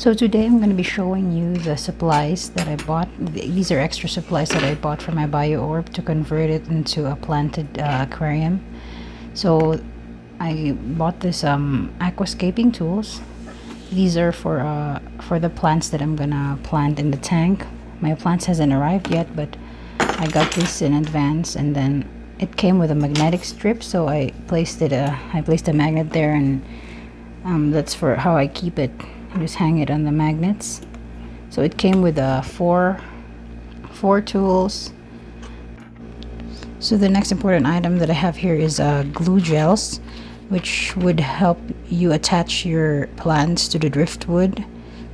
So today I'm going to be showing you the supplies that I bought. These are extra supplies that I bought for my BIORB to convert it into a planted aquarium. So I bought this aquascaping tools. These are for the plants that I'm gonna plant in the tank. My plants hasn't arrived yet, but I got this in advance, and then it came with a magnetic strip, so I placed a magnet there, and that's for how I keep it. I just hang it on the magnets. So it came with four tools. So the next important item that I have here is glue gels, which would help you attach your plants to the driftwood,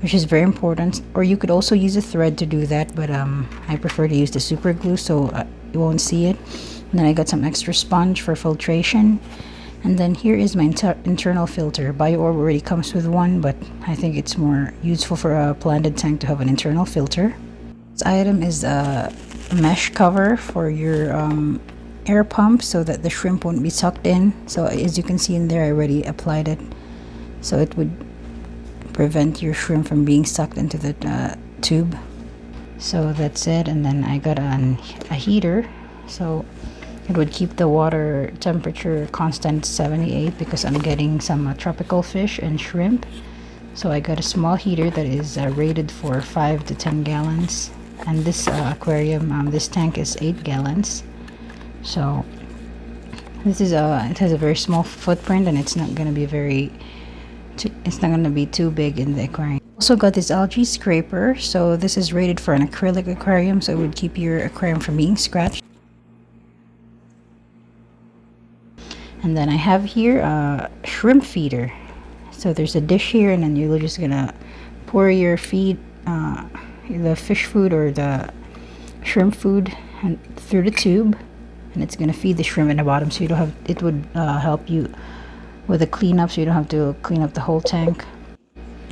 which is very important. Or you could also use a thread to do that, but I prefer to use the super glue so you won't see it. And then I got some extra sponge for filtration. And then here is my internal filter. BIORB already comes with one, but I think it's more useful for a planted tank to have an internal filter. This item is a mesh cover for your air pump so that the shrimp won't be sucked in. So as you can see in there, I already applied it, so it would prevent your shrimp from being sucked into the tube. So that's it. And then I got a heater, so it would keep the water temperature constant 78 because I'm getting some tropical fish and shrimp. So I got a small heater that is rated for 5 to 10 gallons, and this aquarium, this tank is 8 gallons. So this is it has a very small footprint, and it's not going to be too big in the aquarium. Also got this algae scraper. So this is rated for an acrylic aquarium, so it would keep your aquarium from being scratched. And then I have here a shrimp feeder. So there's a dish here, and then you're just gonna pour your feed, the fish food or the shrimp food, and through the tube, and it's gonna feed the shrimp in the bottom. So you don't have, it would help you with the cleanup, so you don't have to clean up the whole tank.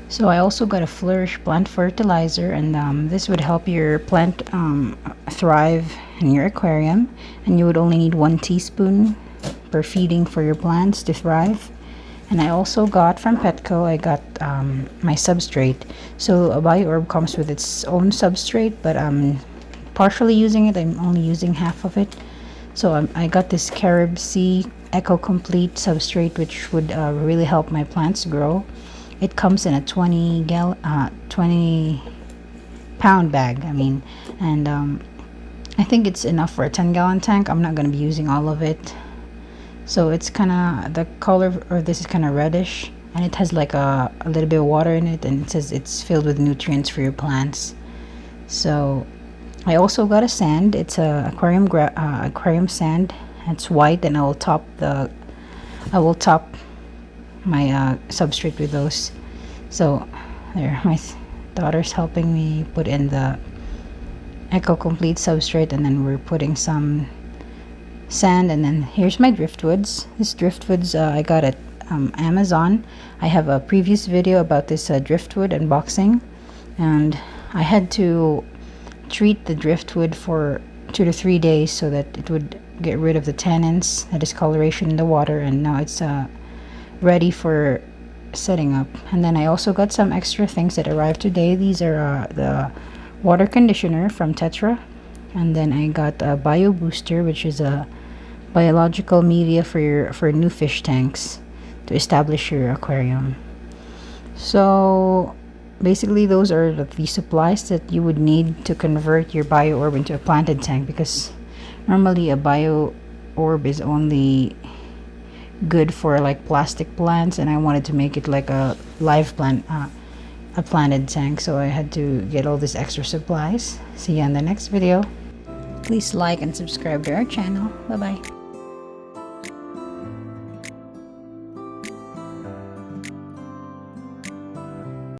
So I also got a Flourish plant fertilizer, and this would help your plant thrive in your aquarium. And you would only need 1 teaspoon per feeding for your plants to thrive. And I also got from Petco, I got my substrate. So a BIORB comes with its own substrate, but I'm partially using it. I'm only using half of it. So I got this Carib Sea Eco Complete substrate, which would really help my plants grow. It comes in a 20 pound bag, and I think it's enough for a 10-gallon tank. I'm not going to be using all of it. So it's kind of, the color, or this is kind of reddish, and it has like a little bit of water in it, and it says it's filled with nutrients for your plants. So I also got a sand. It's a aquarium sand. It's white, and I will top my substrate with those. So there, my daughter's helping me put in the Eco Complete substrate, and then we're putting some sand. And then here's my driftwoods. This driftwoods I got at Amazon. I have a previous video about this driftwood unboxing, and I had to treat the driftwood for 2 to 3 days so that it would get rid of the tannins, the discoloration in the water, and now it's ready for setting up. And then I also got some extra things that arrived today. These are the water conditioner from Tetra, and then I got a bio booster, which is a biological media for new fish tanks to establish your aquarium. So basically those are the supplies that you would need to convert your BIORB into a planted tank, because normally a BIORB is only good for like plastic plants, and I wanted to make it like a live plant, a planted tank. So I had to get all these extra supplies. See you in the next video. Please like and subscribe to our channel. Bye bye.